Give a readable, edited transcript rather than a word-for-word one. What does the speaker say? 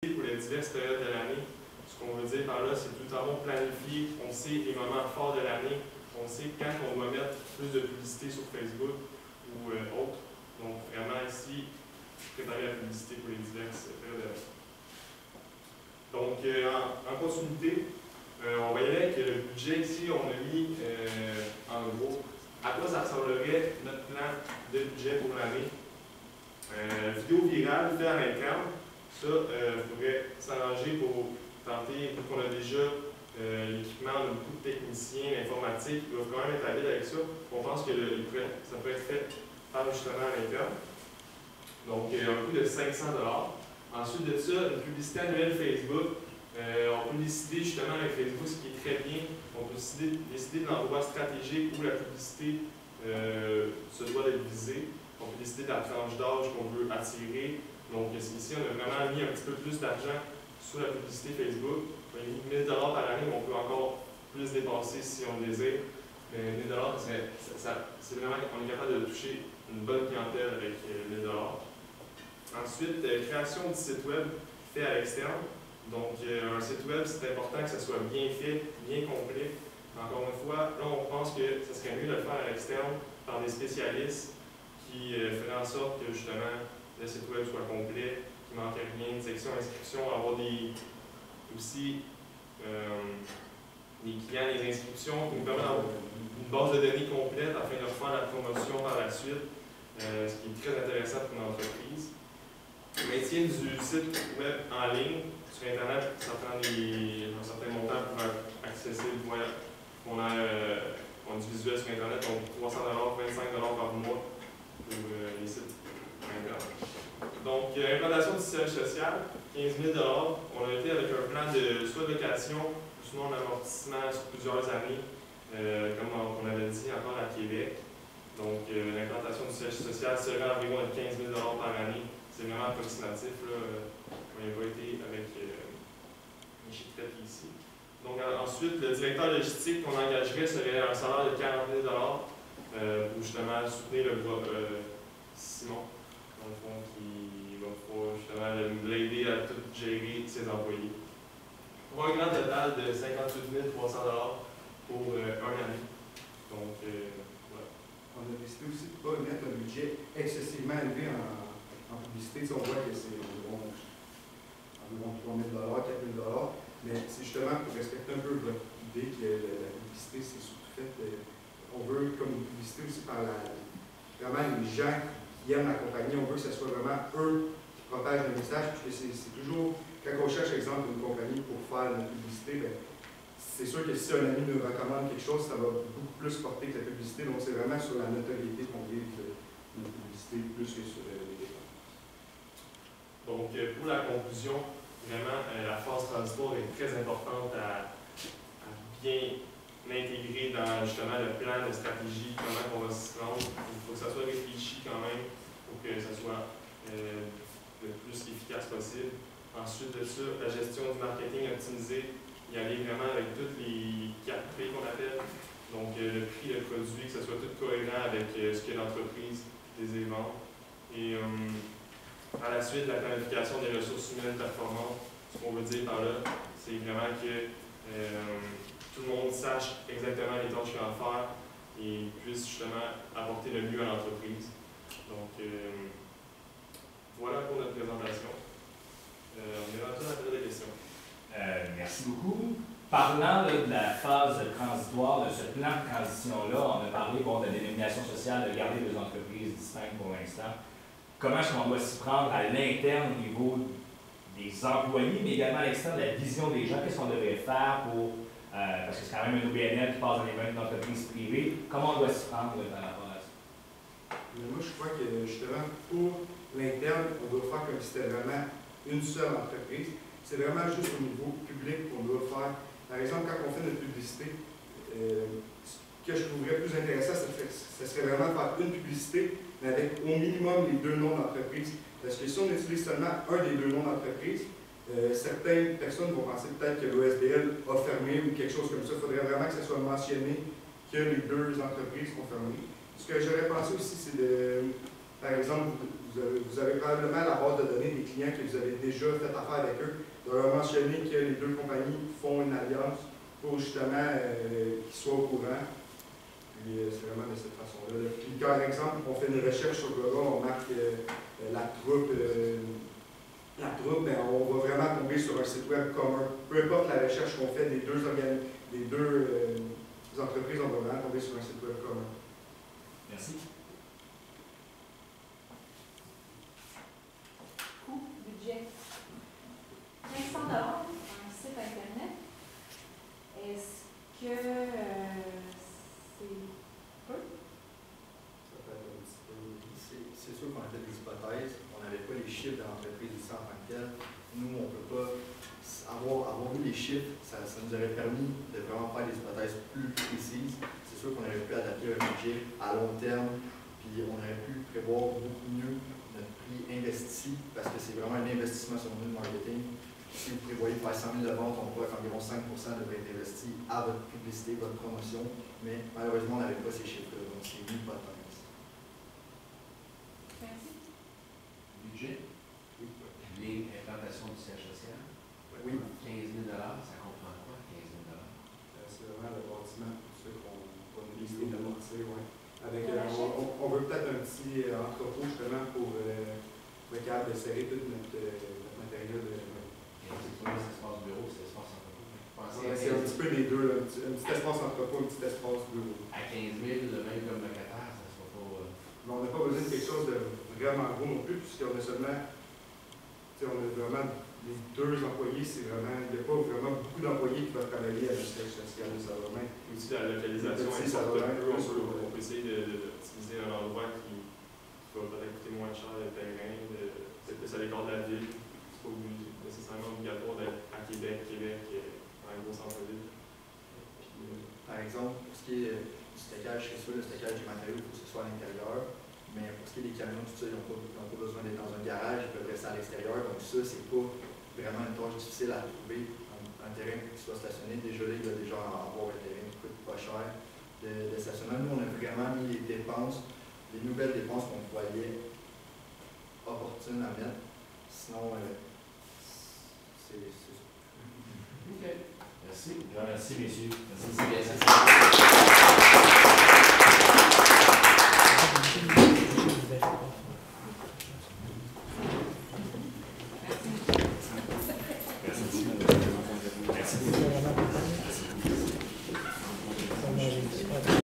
pour les diverses périodes de l'année. Ce qu'on veut dire par là, c'est tout en bon planifié. On sait les moments forts de l'année. On sait quand on doit mettre plus de publicité sur Facebook ou autre. Donc, vraiment ici, préparer la publicité pour les diverses périodes de l'année. Donc, en continuité, on va y aller avec le budget ici. On a mis en gros à quoi ça ressemblerait notre plan de budget pour l'année. Vidéo virale, fait à l'interne. Ça, il faudrait s'arranger pour tenter, vu qu'on a déjà l'équipement, on a beaucoup de techniciens, l'informatique, ils doivent quand même être habiles avec ça. On pense que ça pourrait être fait par justement à l'interne. Donc, un coût de 500 $. Ensuite de ça, une publicité annuelle Facebook. On peut décider justement avec Facebook, ce qui est très bien, on peut décider de l'endroit stratégique où la publicité se doit d'être visée. On peut décider de la tranche d'âge qu'on veut attirer. Donc ici, on a vraiment mis un petit peu plus d'argent sur la publicité Facebook. On a mis 1 000 $ par année, mais on peut encore plus dépasser si on le désire. Mais 1 000 $, c'est vraiment, on est capable de toucher une bonne clientèle avec 1 000 $. Ensuite, création du site web fait à l'externe. Donc, un site web, c'est important que ça soit bien fait, bien complet. Encore une fois, là, on pense que ce serait mieux de le faire à l'externe par des spécialistes qui feraient en sorte que, justement, le site web soit complet, qu'il ne manque rien, une section inscription, avoir aussi des clients, des inscriptions, qui nous permettent d'avoir une base de données complète afin de faire la promotion par la suite, ce qui est très intéressant pour une entreprise. Maintien du site web en ligne. Sur Internet, ça prend un certain montant pour être accessible. On a du visuel sur Internet, donc 300 $, 25 $ par mois pour les sites Internet. Donc, implantation du siège social, 15 000 $. On a été avec un plan de soit de location, ou sinon un amortissement sur plusieurs années, comme on avait dit encore à Québec. Donc, l'implantation du siège social serait environ de 15 000 $ par année. C'est vraiment approximatif. On n'a pas été avec les chiffres ici. Donc, ensuite, le directeur logistique qu'on engagerait serait un salaire de 40 000 $ pour justement soutenir le Simon, dans le fond, qui va pouvoir justement l'aider à tout gérer ses employés. Pour un grand total de 58 300 $ pour un année. Donc, voilà. On a décidé aussi de ne pas mettre un budget excessivement élevé en publicité. On voit que c'est environ 3 000 $, 4 000 $, mais c'est justement pour respecter un peu votre idée que la publicité, c'est surtout fait. On veut, comme une publicité aussi par vraiment les gens qui aiment la compagnie, on veut que ce soit vraiment eux qui propagent le message, puisque c'est toujours, quand on cherche, exemple, une compagnie pour faire une publicité, bien, c'est sûr que si un ami nous recommande quelque chose, ça va beaucoup plus porter que la publicité, donc c'est vraiment sur la notoriété qu'on vise une publicité plus que sur les dépenses. Donc, pour la conclusion, vraiment, la phase transitoire est très importante à bien intégrer dans justement le plan de stratégie, comment on va s'y rendre. Il faut que ça soit réfléchi quand même pour que ça soit le plus efficace possible. Ensuite de ça, la gestion du marketing optimisé, y aller vraiment avec toutes les 4 P qu'on appelle. Donc, le prix, le produit, que ce soit tout cohérent avec ce que l'entreprise désire vendre. Et par la suite, la planification des ressources humaines performantes. Ce qu'on veut dire par là, c'est vraiment que tout le monde sache exactement les tâches qu'il va faire et puisse justement apporter le mieux à l'entreprise. Donc, voilà pour notre présentation. On est rendu à la période de questions. Merci beaucoup. Parlant de la phase transitoire, de ce plan de transition-là, on a parlé de la dénomination sociale, de garder deux entreprises distinctes pour l'instant. Comment est-ce qu'on doit s'y prendre à l'interne au niveau des employés, mais également à l'externe de la vision des gens? Qu'est-ce qu'on devrait faire pour, parce que c'est quand même un OBNL qui passe dans les mains d'une entreprise privée, comment on doit s'y prendre par rapport à ça? Moi, je crois que justement, pour l'interne, on doit faire comme si c'était vraiment une seule entreprise. C'est vraiment juste au niveau public qu'on doit faire. Par exemple, quand on fait notre publicité, ce que je trouverais plus intéressant, ce serait vraiment faire une publicité, mais avec au minimum les 2 noms d'entreprise. Parce que si on utilise seulement un des 2 noms d'entreprise, certaines personnes vont penser peut-être que l'OSBL a fermé ou quelque chose comme ça. Il faudrait vraiment que ça soit mentionné que les 2 entreprises ont fermé. Ce que j'aurais pensé aussi, c'est de, par exemple, vous avez probablement la base de données des clients que vous avez déjà fait affaire avec eux. Vous avez mentionné que les deux compagnies font une alliance pour justement qu'ils soient au courant. Puis c'est vraiment de cette façon-là. Puis par exemple, on fait une recherche sur Google, on marque la troupe, ben, on va vraiment tomber sur un site web commun. Peu importe la recherche qu'on fait des deux entreprises, on va vraiment tomber sur un site web commun. Merci. Coût, budget. 500 $, un site Internet. Est-ce que c'est peu? Ça peut être un petit peu. C'est sûr qu'on a fait des hypothèses. On n'avait pas les chiffres de l'entreprise ici en tant que telle. Nous, on ne peut pas avoir eu les chiffres, ça nous aurait permis de vraiment faire des hypothèses plus précises. C'est sûr qu'on aurait pu adapter un budget à long terme, puis on aurait pu prévoir beaucoup mieux notre prix investi, parce que c'est vraiment un investissement sur nous de marketing. Si vous prévoyez faire 100 000 de ventes, on pourrait qu'environ 5 devrait être investi à votre publicité, votre promotion, mais malheureusement, on n'avait pas ces chiffres-là, donc c'est une hypothèse. Merci. Budget, les implantations du siège social. Oui. 15 000 ça comprend quoi, 15 000 C'est vraiment le bâtiment, pour ceux qu'on va nous décider d'amortir. Ouais. Avec, on veut peut-être un petit entrepôt justement pour être capable de serrer tout notre matériel. C'est pas l'espace bureau, c'est l'espace entrepôt. C'est un petit peu les deux, là, un petit espace entrepôt, un petit espace bureau. À 15 000, le même comme locataire, ça ne sera pas. Mais on n'a pas besoin de quelque chose de vraiment gros non plus, puisqu'on a seulement, on a vraiment les deux employés, c'est vraiment, il n'y a pas vraiment beaucoup d'employés qui vont travailler à la siège social, ça va même. Aussi, la localisation est importante un peu. On peut essayer d'utiliser un endroit qui va peut-être coûter moins cher le terrain, peut-être plus à l'écart de la ville. C'est pas nécessairement obligatoire d'être à Québec, dans un gros centre-ville. Par exemple, pour ce qui est du stockage, c'est sûr, le stockage des matériaux, il faut que ce soit à l'intérieur. Mais pour ce qui est des camions, tout ça, ils n'ont pas besoin d'être dans un garage, ils peuvent rester à l'extérieur. Donc ça, c'est pas vraiment une tâche difficile à trouver. Un terrain qui soit stationné, déjà là, il va déjà avoir un terrain qui coûte pas cher de stationnement. Nous, on a vraiment mis les dépenses, les nouvelles dépenses qu'on croyait opportunes à mettre. Sinon, c'est ça. OK. Merci. Merci, messieurs. Merci.